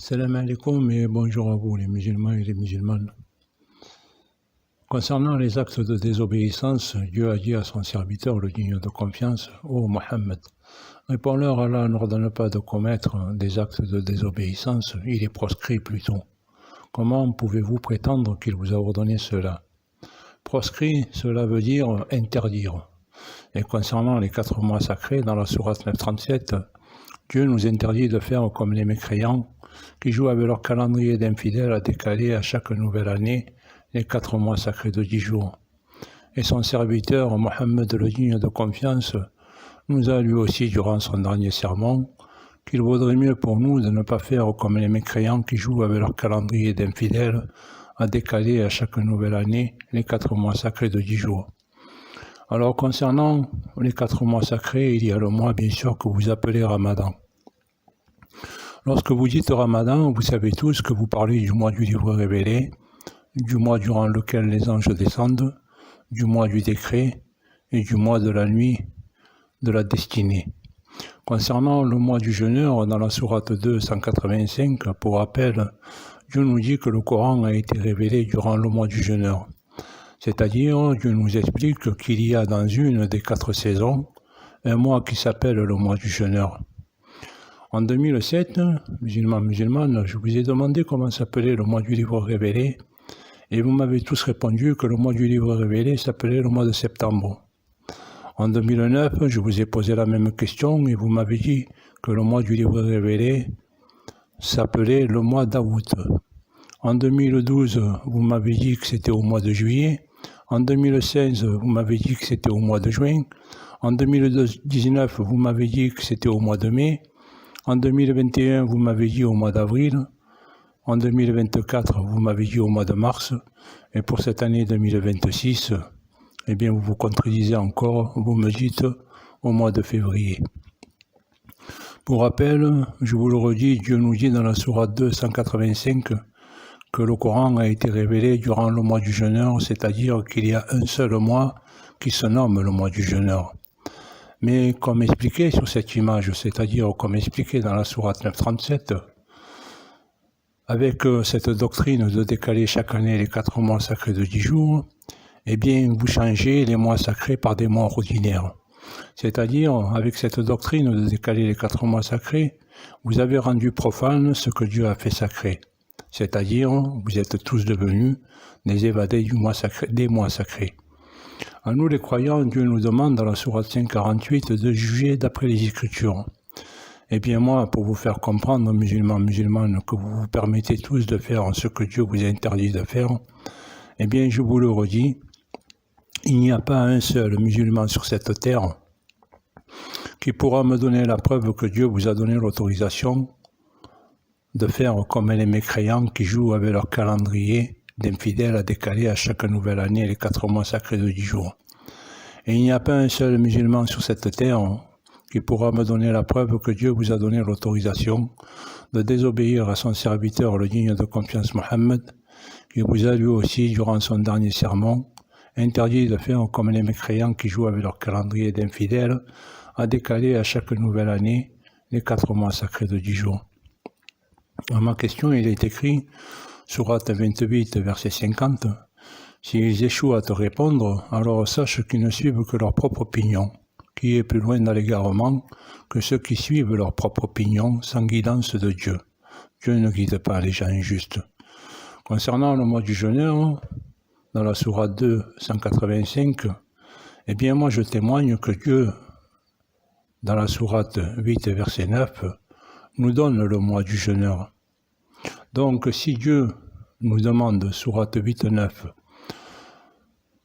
Salam alaikum et bonjour à vous les musulmans et les musulmanes. Concernant les actes de désobéissance, Dieu a dit à son serviteur, le digne de confiance, ô Mohammed, réponds-leur, Allah n'ordonne pas de commettre des actes de désobéissance, il est proscrit plutôt. Comment pouvez-vous prétendre qu'il vous a ordonné cela? Proscrit, cela veut dire interdire. Et concernant les 4 mois sacrés, dans la sourate 937, Dieu nous interdit de faire comme les mécréants qui jouent avec leur calendrier d'infidèles à décaler à chaque nouvelle année les 4 mois sacrés de 10 jours. Et son serviteur, Mohammed le digne de confiance, nous a lui aussi, durant son dernier sermon, qu'il vaudrait mieux pour nous de ne pas faire comme les mécréants qui jouent avec leur calendrier d'infidèles à décaler à chaque nouvelle année les 4 mois sacrés de 10 jours. Alors concernant les 4 mois sacrés, il y a le mois bien sûr que vous appelez Ramadan. Lorsque vous dites Ramadan, vous savez tous que vous parlez du mois du livre révélé, du mois durant lequel les anges descendent, du mois du décret et du mois de la nuit de la destinée. Concernant le mois du jeûneur, dans la sourate 2, 185, pour rappel, Dieu nous dit que le Coran a été révélé durant le mois du jeûneur. C'est-à-dire, Dieu nous explique qu'il y a dans une des 4 saisons un mois qui s'appelle le mois du jeûneur. En 2007, musulmans, je vous ai demandé comment s'appelait le mois du livre révélé et vous m'avez tous répondu que le mois du livre révélé s'appelait le mois de septembre. En 2009, je vous ai posé la même question et vous m'avez dit que le mois du livre révélé s'appelait le mois d'août. En 2012, vous m'avez dit que c'était au mois de juillet. En 2016, vous m'avez dit que c'était au mois de juin. En 2019, vous m'avez dit que c'était au mois de mai. En 2021, vous m'avez dit au mois d'avril. En 2024, vous m'avez dit au mois de mars. Et pour cette année 2026, eh bien, vous vous contredisez encore. Vous me dites au mois de février. Pour rappel, je vous le redis, Dieu nous dit dans la sourate 2, 185, que le Coran a été révélé durant le mois du jeûneur, c'est-à-dire qu'il y a un seul mois qui se nomme le mois du jeûneur. Mais comme expliqué sur cette image, c'est-à-dire comme expliqué dans la sourate 937, avec cette doctrine de décaler chaque année les 4 mois sacrés de 10 jours, eh bien vous changez les mois sacrés par des mois ordinaires. C'est-à-dire, avec cette doctrine de décaler les 4 mois sacrés, vous avez rendu profane ce que Dieu a fait sacré. C'est-à-dire, vous êtes tous devenus des évadés des mois sacrés. À nous les croyants, Dieu nous demande dans la sourate 548 de juger d'après les Écritures. Eh bien moi, pour vous faire comprendre, musulmanes, que vous vous permettez tous de faire ce que Dieu vous a interdit de faire, eh bien je vous le redis, il n'y a pas un seul musulman sur cette terre qui pourra me donner la preuve que Dieu vous a donné l'autorisation de faire comme les mécréants qui jouent avec leur calendrier d'infidèles à décaler à chaque nouvelle année les 4 mois sacrés de 10 jours. Et il n'y a pas un seul musulman sur cette terre qui pourra me donner la preuve que Dieu vous a donné l'autorisation de désobéir à son serviteur, le digne de confiance Mohammed, qui vous a lui aussi, durant son dernier sermon, interdit de faire comme les mécréants qui jouent avec leur calendrier d'infidèles à décaler à chaque nouvelle année les 4 mois sacrés de 10 jours. Dans ma question, il est écrit, sourate 28, verset 50, « S'ils échouent à te répondre, alors sache qu'ils ne suivent que leur propre opinion, qui est plus loin dans l'égarement que ceux qui suivent leur propre opinion sans guidance de Dieu. Dieu ne guide pas les gens injustes. » Concernant le mois du jeûneur, dans la sourate 2, 185, eh bien moi je témoigne que Dieu, dans la sourate 8, verset 9, nous donne le mois du jeûneur. Donc si Dieu nous demande, sourate 8, 9,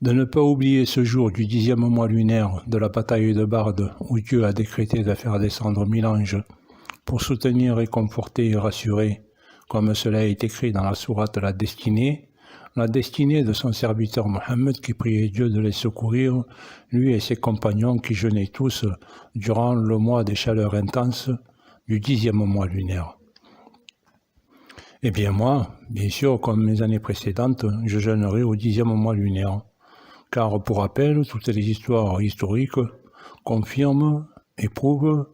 de ne pas oublier ce jour du 10e mois lunaire de la bataille de Barde où Dieu a décrété de faire descendre 1000 anges pour soutenir, réconforter et rassurer, comme cela est écrit dans la sourate la destinée de son serviteur Mohammed qui priait Dieu de les secourir, lui et ses compagnons qui jeûnaient tous durant le mois des chaleurs intenses du 10e mois lunaire. Eh bien moi, bien sûr, comme mes années précédentes, je jeûnerai au 10e mois lunaire. Car pour rappel, toutes les histoires historiques confirment et prouvent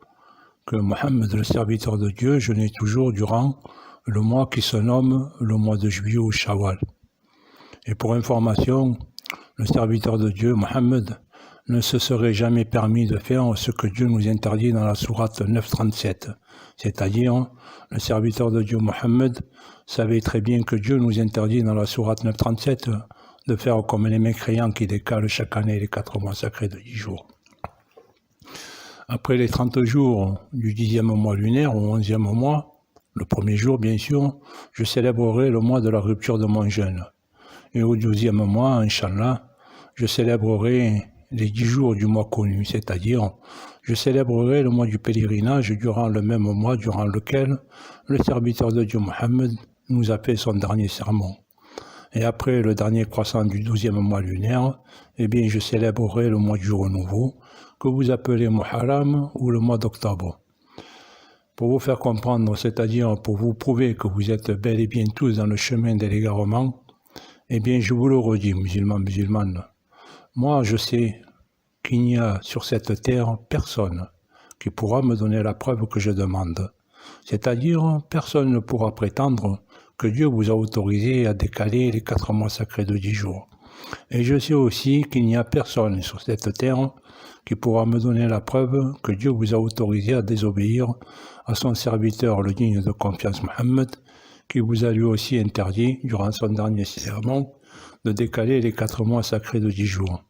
que Mohammed, le serviteur de Dieu, jeûnait toujours durant le mois qui se nomme le mois de juillet ou Shawwal. Et pour information, le serviteur de Dieu, Mohammed, ne se serait jamais permis de faire ce que Dieu nous interdit dans la sourate 9.37. C'est-à-dire, le serviteur de Dieu, Mohammed, savait très bien que Dieu nous interdit dans la sourate 9.37 de faire comme les mécréants qui décalent chaque année les 4 mois sacrés de 10 jours. Après les 30 jours du 10e mois lunaire ou 11e mois, le premier jour bien sûr, je célébrerai le mois de la rupture de mon jeûne. Et au 12e mois, Inch'Allah, je célébrerai les 10 jours du mois connu, c'est-à-dire je célébrerai le mois du pèlerinage durant le même mois durant lequel le serviteur de Dieu Mohammed nous a fait son dernier sermon. Et après le dernier croissant du 12e mois lunaire, eh bien je célébrerai le mois du jour nouveau, que vous appelez Muharram ou le mois d'octobre. Pour vous faire comprendre, c'est-à-dire pour vous prouver que vous êtes bel et bien tous dans le chemin de l'égarement, eh bien je vous le redis, musulmans, musulmanes, moi je sais qu'il n'y a sur cette terre personne qui pourra me donner la preuve que je demande. C'est-à-dire, personne ne pourra prétendre que Dieu vous a autorisé à décaler les 4 mois sacrés de 10 jours. Et je sais aussi qu'il n'y a personne sur cette terre qui pourra me donner la preuve que Dieu vous a autorisé à désobéir à son serviteur, le digne de confiance Mohammed, qui vous a lui aussi interdit, durant son dernier sermon, de décaler les 4 mois sacrés de 10 jours.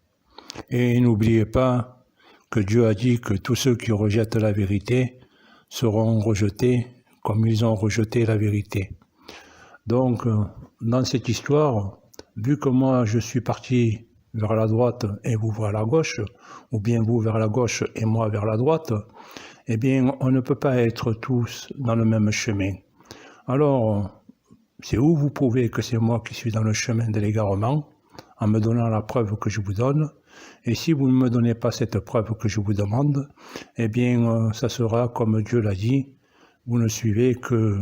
Et n'oubliez pas que Dieu a dit que tous ceux qui rejettent la vérité seront rejetés comme ils ont rejeté la vérité. Donc, dans cette histoire, vu que moi je suis parti vers la droite et vous vers la gauche, ou bien vous vers la gauche et moi vers la droite, eh bien on ne peut pas être tous dans le même chemin. Alors, c'est où vous prouvez que c'est moi qui suis dans le chemin de l'égarement, en me donnant la preuve que je vous donne, et si vous ne me donnez pas cette preuve que je vous demande, eh bien ça sera comme Dieu l'a dit, vous ne suivez que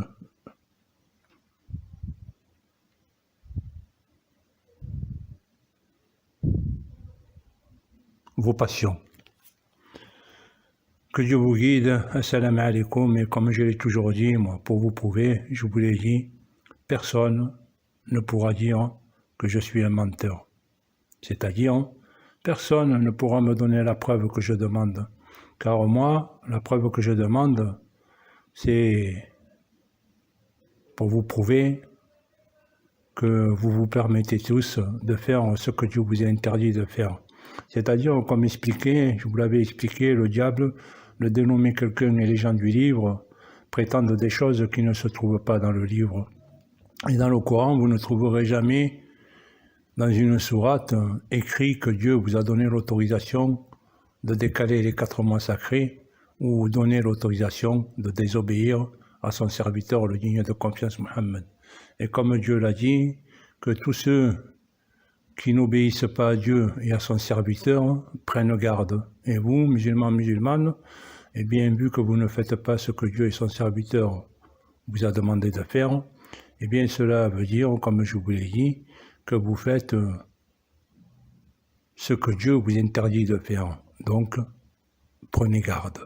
vos passions. Que Dieu vous guide, assalamu alaikum, et comme je l'ai toujours dit, moi, pour vous prouver, je vous l'ai dit, personne ne pourra dire que je suis un menteur. C'est-à-dire, personne ne pourra me donner la preuve que je demande. Car moi, la preuve que je demande, c'est pour vous prouver que vous vous permettez tous de faire ce que Dieu vous a interdit de faire. C'est-à-dire, comme expliqué, je vous l'avais expliqué, le diable, le dénommer quelqu'un et les gens du livre prétendent des choses qui ne se trouvent pas dans le livre. Et dans le Coran, vous ne trouverez jamais dans une sourate écrit que Dieu vous a donné l'autorisation de décaler les 4 mois sacrés ou donné l'autorisation de désobéir à son serviteur, le digne de confiance Mohammed. Et comme Dieu l'a dit, que tous ceux qui n'obéissent pas à Dieu et à son serviteur prennent garde. Et vous, musulmans, musulmanes, eh bien, vu que vous ne faites pas ce que Dieu et son serviteur vous a demandé de faire, eh bien, cela veut dire, comme je vous l'ai dit, que vous faites ce que Dieu vous interdit de faire. Donc, prenez garde.